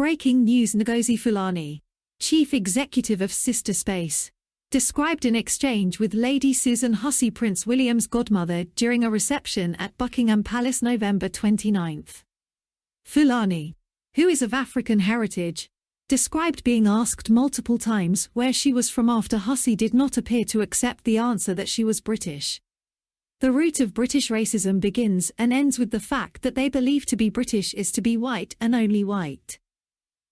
Breaking news: Ngozi Fulani, chief executive of Sister Space, described an exchange with Lady Susan Hussey, Prince William's godmother, during a reception at Buckingham Palace November 29. Fulani, who is of African heritage, described being asked multiple times where she was from after Hussey did not appear to accept the answer that she was British. The root of British racism begins and ends with the fact that they believe to be British is to be white and only white.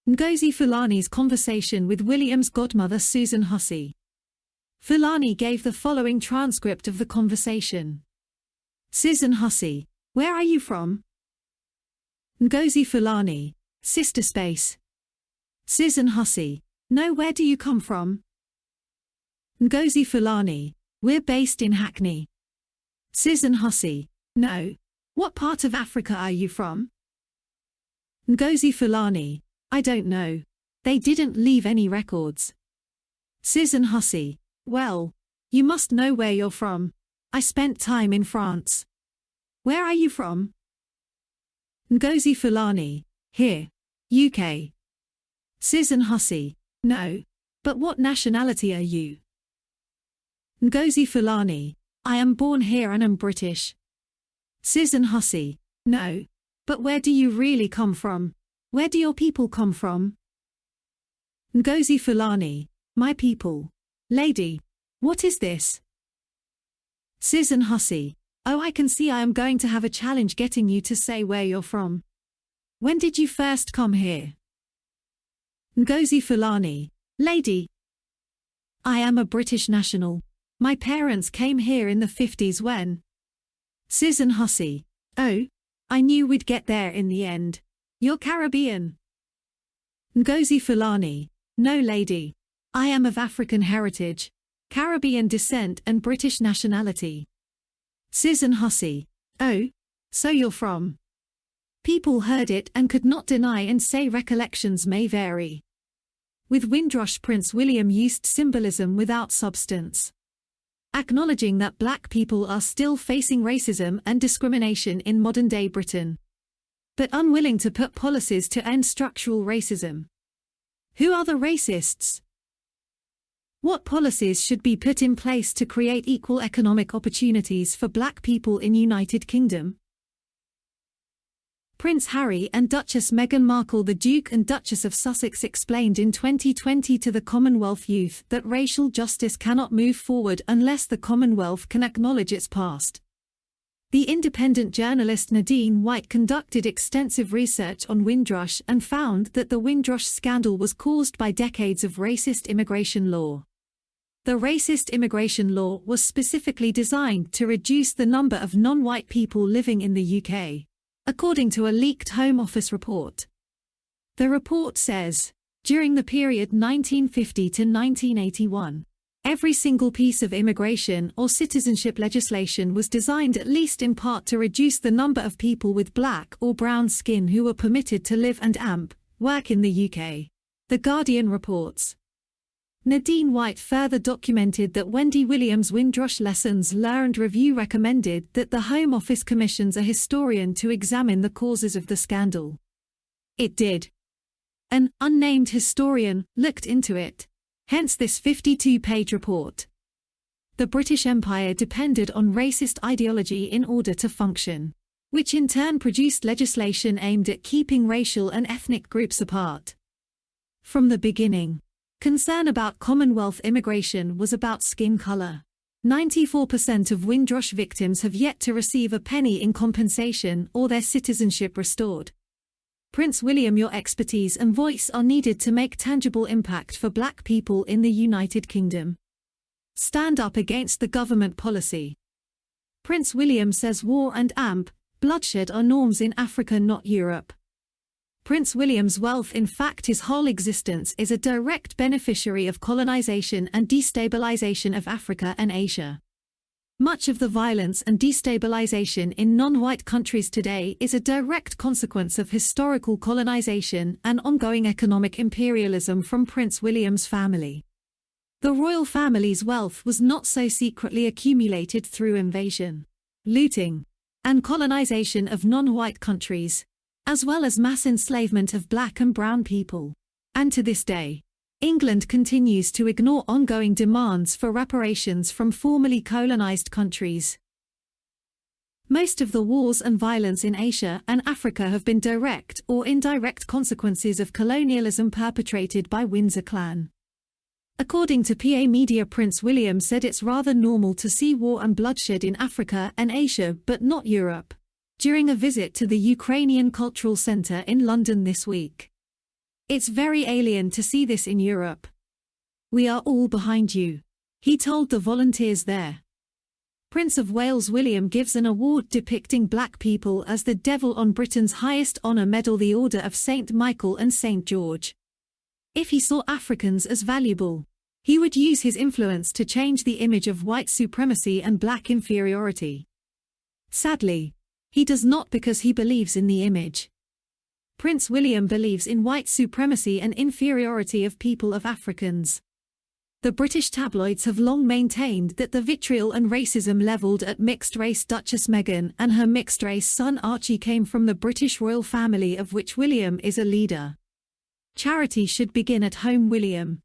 Ngozi Fulani's conversation with William's godmother Susan Hussey. Fulani gave the following transcript of the conversation. Susan Hussey: Where are you from? Ngozi Fulani: Sister Space. Susan Hussey: No, where do you come from? Ngozi Fulani: We're based in Hackney. Susan Hussey: No. What part of Africa are you from? Ngozi Fulani: I don't know. They didn't leave any records. Susan Hussey: Well, you must know where you're from. I spent time in France. Where are you from? Ngozi Fulani: Here. UK. Susan Hussey: No. But what nationality are you? Ngozi Fulani: I am born here and am British. Susan Hussey: No. But where do you really come from? Where do your people come from? Ngozi Fulani: My people. Lady, what is this? Susan Hussey: Oh, I can see I am going to have a challenge getting you to say where you're from. When did you first come here? Ngozi Fulani: Lady, I am a British national. My parents came here in the 50s when. Susan Hussey: Oh, I knew we'd get there in the end. You're Caribbean. Ngozi Fulani: No, lady. I am of African heritage, Caribbean descent and British nationality. Susan Hussey: Oh, so you're from. People heard it and could not deny and say recollections may vary. With Windrush, Prince William used symbolism without substance, acknowledging that black people are still facing racism and discrimination in modern-day Britain, but unwilling to put policies to end structural racism. Who are the racists? What policies should be put in place to create equal economic opportunities for black people in United Kingdom? Prince Harry and Duchess Meghan Markle. The Duke and Duchess of Sussex explained in 2020 to the Commonwealth youth that racial justice cannot move forward unless the Commonwealth can acknowledge its past. The independent journalist Nadine White conducted extensive research on Windrush and found that the Windrush scandal was caused by decades of racist immigration law. The racist immigration law was specifically designed to reduce the number of non-white people living in the UK, according to a leaked Home Office report. The report says, during the period 1950 to 1981, every single piece of immigration or citizenship legislation was designed at least in part to reduce the number of people with black or brown skin who were permitted to live and work in the UK. The Guardian reports. Nadine White further documented that Wendy Williams' Windrush Lessons Learned review recommended that the Home Office commissions a historian to examine the causes of the scandal. It did. An unnamed historian looked into it, hence this 52-page report. The British Empire depended on racist ideology in order to function, which in turn produced legislation aimed at keeping racial and ethnic groups apart. From the beginning, concern about Commonwealth immigration was about skin color. 94% of Windrush victims have yet to receive a penny in compensation or their citizenship restored. Prince William, your expertise and voice are needed to make tangible impact for black people in the United Kingdom. Stand up against the government policy. Prince William says war and bloodshed are norms in Africa, not Europe. Prince William's wealth, in fact his whole existence, is a direct beneficiary of colonization and destabilization of Africa and Asia. Much of the violence and destabilization in non-white countries today is a direct consequence of historical colonization and ongoing economic imperialism from Prince William's family. The royal family's wealth was not so secretly accumulated through invasion, looting, and colonization of non-white countries, as well as mass enslavement of black and brown people. And to this day, England continues to ignore ongoing demands for reparations from formerly colonized countries. Most of the wars and violence in Asia and Africa have been direct or indirect consequences of colonialism perpetrated by Windsor clan. According to PA Media, Prince William said it's rather normal to see war and bloodshed in Africa and Asia but not Europe, during a visit to the Ukrainian Cultural Centre in London this week. It's very alien to see this in Europe. We are all behind you, he told the volunteers there. Prince of Wales William gives an award depicting black people as the devil on Britain's highest honour medal, the Order of St. Michael and St. George. If he saw Africans as valuable, he would use his influence to change the image of white supremacy and black inferiority. Sadly, he does not, because he believes in the image. Prince William believes in white supremacy and inferiority of people of Africans. The British tabloids have long maintained that the vitriol and racism levelled at mixed-race Duchess Meghan and her mixed-race son Archie came from the British royal family, of which William is a leader. Charity should begin at home. William.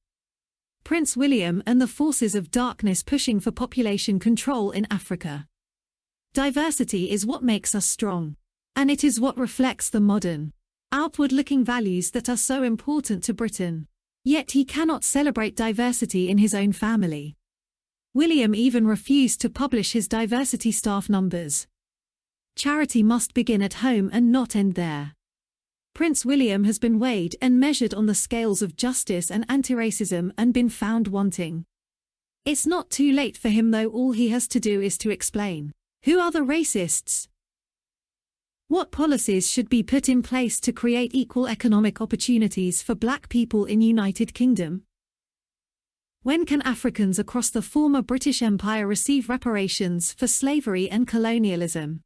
Prince William and the forces of darkness pushing for population control in Africa. Diversity is what makes us strong, and it is what reflects the modern, outward-looking values that are so important to Britain. Yet he cannot celebrate diversity in his own family. William even refused to publish his diversity staff numbers. Charity must begin at home and not end there. Prince William has been weighed and measured on the scales of justice and anti-racism and been found wanting. It's not too late for him though. All he has to do is to explain, who are the racists? What policies should be put in place to create equal economic opportunities for black people in United Kingdom? When can Africans across the former British Empire receive reparations for slavery and colonialism?